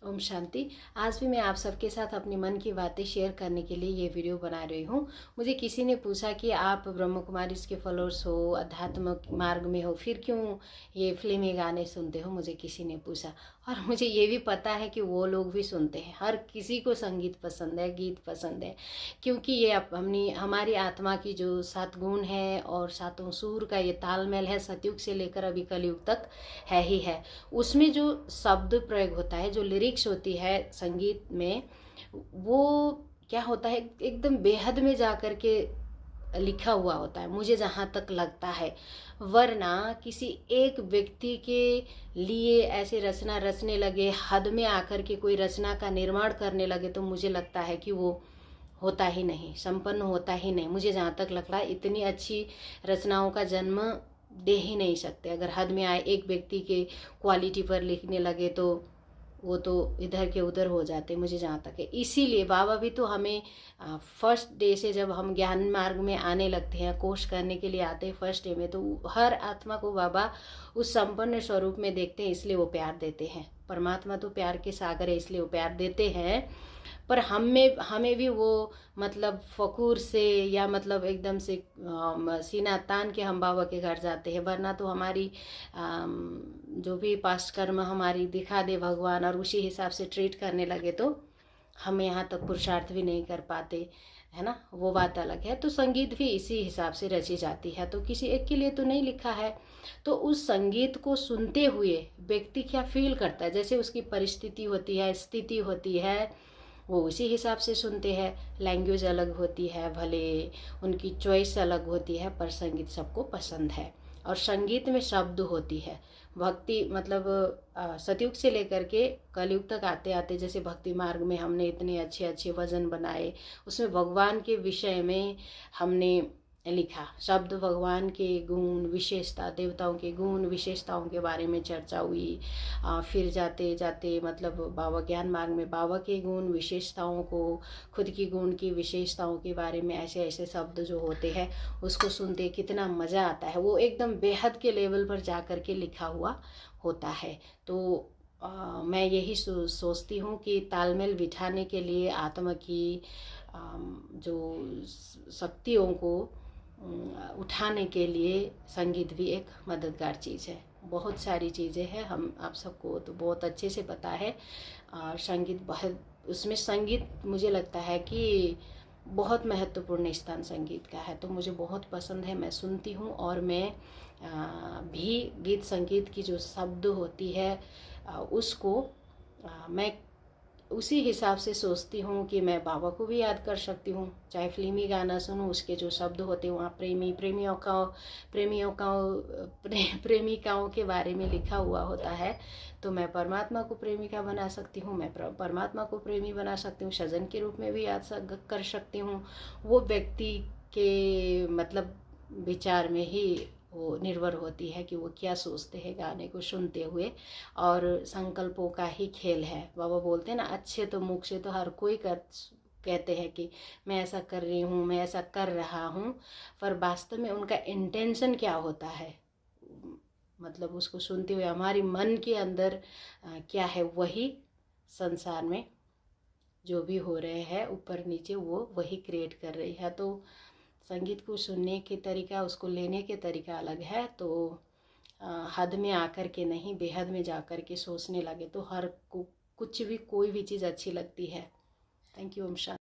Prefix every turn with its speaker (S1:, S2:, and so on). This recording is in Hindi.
S1: ओम शांति। आज भी मैं आप सबके साथ अपनी मन की बातें शेयर करने के लिए ये वीडियो बना रही हूँ। मुझे किसी ने पूछा कि आप ब्रह्म कुमारी के फॉलोअर्स हो, अध्यात्म मार्ग में हो, फिर क्यों ये फिल्मी गाने सुनते हो, मुझे किसी ने पूछा। और मुझे ये भी पता है कि वो लोग भी सुनते हैं। हर किसी को संगीत पसंद है, गीत पसंद है, क्योंकि ये हमारी आत्मा की जो 7 गुण है और 7 सुर का ये तालमेल है, सतयुग से लेकर अभी कलयुग तक है ही है। उसमें जो शब्द प्रयोग होता है, जो लिरिक्स होती है संगीत में, वो क्या होता है, एकदम बेहद में जा कर के लिखा हुआ होता है, मुझे जहाँ तक लगता है। वरना किसी एक व्यक्ति के लिए ऐसे रचना रचने लगे, हद में आकर के कोई रचना का निर्माण करने लगे, तो मुझे लगता है कि वो होता ही नहीं, संपन्न होता ही नहीं। मुझे जहाँ तक लग रहा है, इतनी अच्छी रचनाओं का जन्म दे ही नहीं सकते। अगर हद में आए, एक व्यक्ति के क्वालिटी पर लिखने लगे, तो वो तो इधर के उधर हो जाते, मुझे जहाँ तक है। इसीलिए बाबा भी तो हमें फर्स्ट डे से, जब हम ज्ञान मार्ग में आने लगते हैं, कोर्स करने के लिए आते हैं फर्स्ट डे में, तो हर आत्मा को बाबा उस संपन्न स्वरूप में देखते हैं, इसलिए वो प्यार देते हैं। परमात्मा तो प्यार के सागर है, इसलिए वो प्यार देते हैं। पर हमें भी वो मतलब फ़कूर से, या मतलब एकदम से सीना तान के हम बाबा के घर जाते हैं। वरना तो हमारी जो भी पास्ट कर्म हमारी दिखा दे भगवान, और उसी हिसाब से ट्रीट करने लगे, तो हम यहाँ तक पुरुषार्थ भी नहीं कर पाते, है ना। वो बात अलग है। तो संगीत भी इसी हिसाब से रची जाती है, तो किसी एक के लिए तो नहीं लिखा है। तो उस संगीत को सुनते हुए व्यक्ति क्या फील करता है, जैसे उसकी परिस्थिति होती है, स्थिति होती है, वो उसी हिसाब से सुनते हैं। लैंग्वेज अलग होती है, भले उनकी चॉइस अलग होती है, पर संगीत सबको पसंद है। और संगीत में शब्द होती है। भक्ति मतलब सतयुग से लेकर के कलयुग तक आते आते, जैसे भक्ति मार्ग में हमने इतने अच्छे अच्छे भजन बनाए, उसमें भगवान के विषय में हमने लिखा। शब्द भगवान के गुण विशेषता, देवताओं के गुण विशेषताओं के बारे में चर्चा हुई। फिर जाते जाते मतलब बाबा ज्ञान मार्ग में बाबा के गुण विशेषताओं को, खुद की गुण की विशेषताओं के बारे में ऐसे ऐसे शब्द जो होते हैं, उसको सुनते कितना मज़ा आता है। वो एकदम बेहद के लेवल पर जा कर के लिखा हुआ होता है। तो मैं यही सोचती हूँ कि तालमेल बिठाने के लिए आत्मा की जो शक्तियों को उठाने के लिए संगीत भी एक मददगार चीज़ है। बहुत सारी चीज़ें हैं, हम आप सबको तो बहुत अच्छे से पता है। और संगीत बहुत, उसमें संगीत मुझे लगता है कि बहुत महत्वपूर्ण स्थान संगीत का है। तो मुझे बहुत पसंद है, मैं सुनती हूँ। और मैं भी गीत संगीत की जो शब्द होती है उसको मैं उसी हिसाब से सोचती हूँ कि मैं बाबा को भी याद कर सकती हूँ। चाहे फिल्मी गाना सुनूँ, उसके जो शब्द होते हैं वहाँ प्रेमिकाओं के बारे में लिखा हुआ होता है, तो मैं परमात्मा को प्रेमिका बना सकती हूँ, मैं परमात्मा को प्रेमी बना सकती हूँ, सजन के रूप में भी याद कर सकती हूँ। वो व्यक्ति के मतलब विचार में ही वो निर्भर होती है कि वो क्या सोचते हैं गाने को सुनते हुए। और संकल्पों का ही खेल है। बाबा बोलते हैं ना, अच्छे तो मुख से तो हर कोई कहते हैं कि मैं ऐसा कर रही हूँ, मैं ऐसा कर रहा हूँ, पर वास्तव में उनका इंटेंशन क्या होता है, मतलब उसको सुनते हुए हमारी मन के अंदर क्या है, वही संसार में जो भी हो रहे हैं ऊपर नीचे, वो वही क्रिएट कर रही है। तो संगीत को सुनने के तरीका, उसको लेने के तरीका अलग है। तो हद में आकर के नहीं, बेहद में जाकर के सोचने लगे, तो हर को कुछ भी, कोई भी चीज़ अच्छी लगती है। Thank you. ओम शांति।